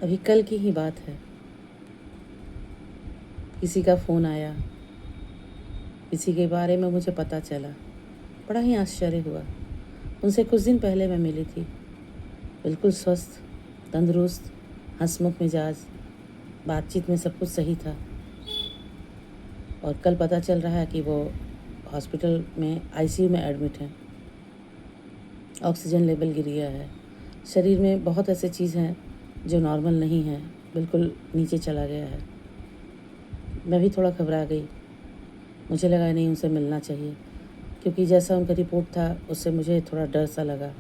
अभी कल की ही बात है, किसी का फ़ोन आया, किसी के बारे में मुझे पता चला। बड़ा ही आश्चर्य हुआ। उनसे कुछ दिन पहले मैं मिली थी, बिल्कुल स्वस्थ, तंदुरुस्त, हंसमुख मिजाज, बातचीत में सब कुछ सही था। और कल पता चल रहा है कि वो हॉस्पिटल में आईसीयू में एडमिट हैं। ऑक्सीजन लेवल गिर गया है। शरीर में बहुत ऐसे चीज़ हैं जो नॉर्मल नहीं हैं, बिल्कुल नीचे चला गया है। मैं भी थोड़ा घबरा गई। मुझे लगा नहीं, उनसे मिलना चाहिए, क्योंकि जैसा उनका रिपोर्ट था उससे मुझे थोड़ा डर सा लगा।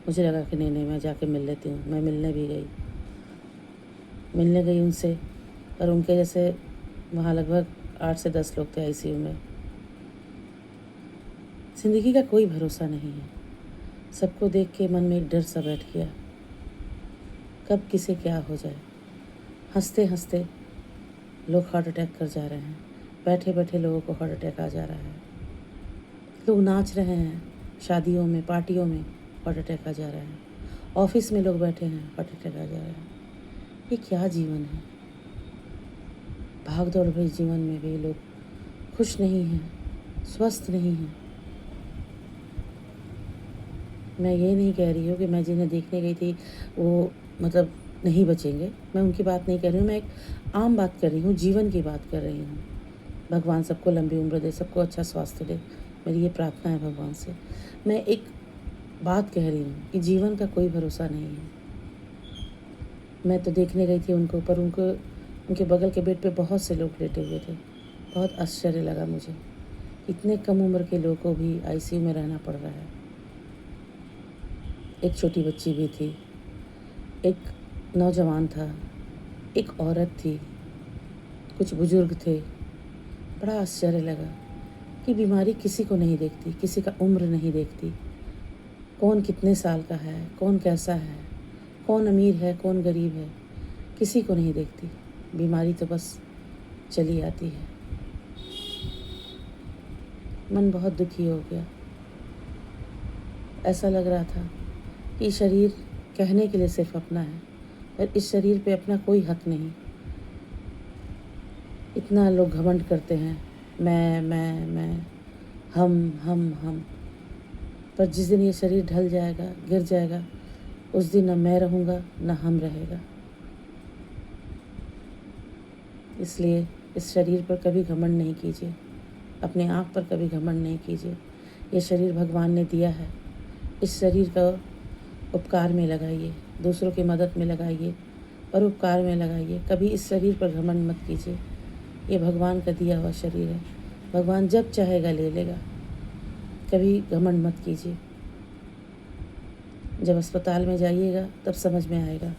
मुझे लगा कि नहीं मैं जाके मिल लेती हूँ। मैं मिलने गई उनसे, पर उनके जैसे वहाँ लगभग 8 से 10 लोग थे आईसीयू में। ज़िंदगी का कोई भरोसा नहीं है। सबको देख के मन में एक डर सा बैठ गया, कब किसे क्या हो जाए। हंसते हंसते लोग हार्ट अटैक कर जा रहे हैं, बैठे बैठे लोगों को हार्ट अटैक आ जा रहा है। लोग नाच रहे हैं, शादियों में, पार्टियों में हार्ट अटैक आ जा रहा है। ऑफिस में लोग बैठे हैं, हार्ट अटैक आ जा रहा है। ये क्या जीवन है? भाग दौड़ भरे जीवन में भी लोग खुश नहीं हैं, स्वस्थ नहीं हैं। मैं ये नहीं कह रही हूँ कि मैं जिन्हें देखने गई थी वो मतलब नहीं बचेंगे। मैं उनकी बात नहीं कर रही हूँ। मैं एक आम बात कर रही हूँ, जीवन की बात कर रही हूँ। भगवान सबको लंबी उम्र दे, सबको अच्छा स्वास्थ्य दे, मेरी ये प्रार्थना है भगवान से। मैं एक बात कह रही हूँ कि जीवन का कोई भरोसा नहीं है। मैं तो देखने गई थी उनको, पर उनके बगल के बेड पे बहुत से लोग लेटे हुए थे। बहुत आश्चर्य लगा मुझे, इतने कम उम्र के लोगों को भी आईसीयू में रहना पड़ रहा है। एक छोटी बच्ची भी थी, एक नौजवान था, एक औरत थी, कुछ बुजुर्ग थे। बड़ा आश्चर्य लगा कि बीमारी किसी को नहीं देखती, किसी का उम्र नहीं देखती, कौन कितने साल का है, कौन कैसा है, कौन अमीर है, कौन गरीब है, किसी को नहीं देखती। बीमारी तो बस चली आती है। मन बहुत दुखी हो गया। ऐसा लग रहा था कि शरीर कहने के लिए सिर्फ अपना है, पर इस शरीर पे अपना कोई हक नहीं। इतना लोग घमंड करते हैं, मैं, हम। पर जिस दिन ये शरीर ढल जाएगा, गिर जाएगा, उस दिन न मैं रहूँगा न हम रहेगा। इसलिए इस शरीर पर कभी घमंड नहीं कीजिए, अपने आप पर कभी घमंड नहीं कीजिए। ये शरीर भगवान ने दिया है, इस शरीर का उपकार में लगाइए, दूसरों की मदद में लगाइए, परोपकार में लगाइए। कभी इस शरीर पर घमंड मत कीजिए। ये भगवान का दिया हुआ शरीर है, भगवान जब चाहेगा ले लेगा। कभी घमंड मत कीजिए। जब अस्पताल में जाइएगा तब समझ में आएगा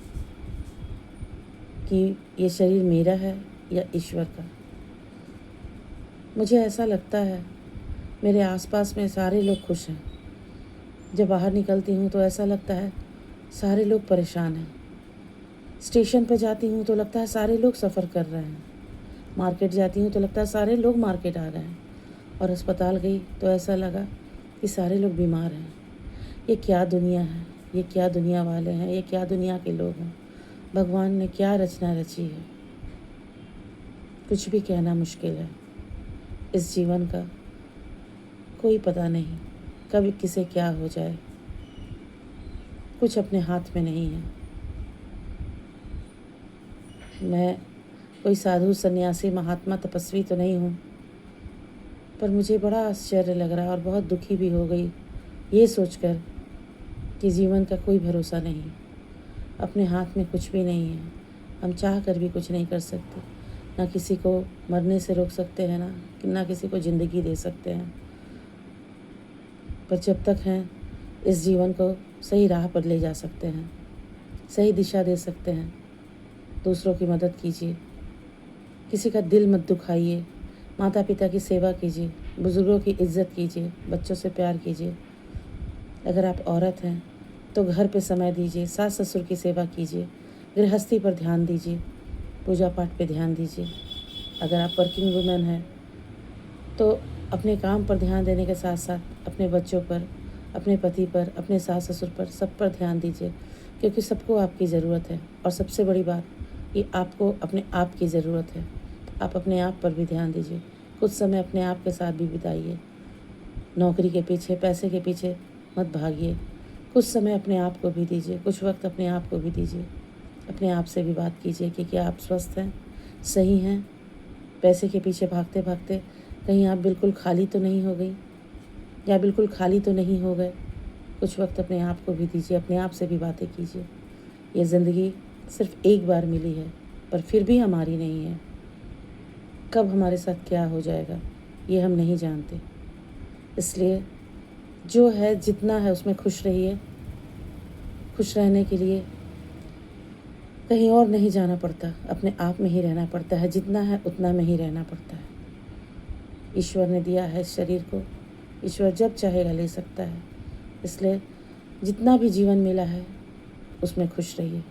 कि ये शरीर मेरा है या ईश्वर का। मुझे ऐसा लगता है मेरे आसपास में सारे लोग खुश हैं। जब बाहर निकलती हूँ तो ऐसा लगता है सारे लोग परेशान हैं। स्टेशन पर जाती हूँ तो लगता है सारे लोग सफ़र कर रहे हैं। मार्केट जाती हूँ तो लगता है सारे लोग मार्केट आ गए हैं। और अस्पताल गई तो ऐसा लगा कि सारे लोग बीमार हैं। ये क्या दुनिया है, ये क्या दुनिया वाले हैं, ये क्या दुनिया के लोग हैं। भगवान ने क्या रचना रची है, कुछ भी कहना मुश्किल है। इस जीवन का कोई पता नहीं कब किसे क्या हो जाए, कुछ अपने हाथ में नहीं है। मैं कोई साधु सन्यासी महात्मा तपस्वी तो नहीं हूँ, पर मुझे बड़ा आश्चर्य लग रहा है और बहुत दुखी भी हो गई ये सोचकर कि जीवन का कोई भरोसा नहीं, अपने हाथ में कुछ भी नहीं है। हम चाह कर भी कुछ नहीं कर सकते, ना किसी को मरने से रोक सकते हैं, ना किसी को ज़िंदगी दे सकते हैं। पर जब तक हैं इस जीवन को सही राह पर ले जा सकते हैं, सही दिशा दे सकते हैं। दूसरों की मदद कीजिए, किसी का दिल मत दुखाइए, माता पिता की सेवा कीजिए, बुज़ुर्गों की इज़्ज़त कीजिए, बच्चों से प्यार कीजिए। अगर आप औरत हैं तो घर पे समय दीजिए, सास ससुर की सेवा कीजिए, गृहस्थी पर ध्यान दीजिए, पूजा पाठ पे ध्यान दीजिए। अगर आप वर्किंग वुमेन हैं तो अपने काम पर ध्यान देने के साथ साथ अपने बच्चों पर, अपने पति पर, अपने सास ससुर पर, सब पर ध्यान दीजिए। क्योंकि सबको आपकी ज़रूरत है। और सबसे बड़ी बात, ये आपको अपने आप की ज़रूरत है। आप अपने आप पर भी ध्यान दीजिए। कुछ समय अपने आप के साथ भी बिताइए। नौकरी के पीछे, पैसे के पीछे मत भागिए। कुछ समय अपने आप को भी दीजिए, कुछ वक्त अपने आप को भी दीजिए। अपने आप से भी बात कीजिए कि क्या आप स्वस्थ हैं, सही हैं। पैसे के पीछे भागते भागते कहीं आप बिल्कुल खाली तो नहीं हो गई, या बिल्कुल खाली तो नहीं हो गए। कुछ वक्त अपने आप को भी दीजिए, अपने आप से भी बातें कीजिए। ये ज़िंदगी सिर्फ एक बार मिली है, पर फिर भी हमारी नहीं है। कब हमारे साथ क्या हो जाएगा ये हम नहीं जानते। इसलिए जो है, जितना है उसमें खुश रहिए। खुश रहने के लिए कहीं और नहीं जाना पड़ता, अपने आप में ही रहना पड़ता है। जितना है उतना में ही रहना पड़ता है। ईश्वर ने दिया है इस शरीर को, ईश्वर जब चाहेगा ले सकता है। इसलिए जितना भी जीवन मिला है उसमें खुश रहिए।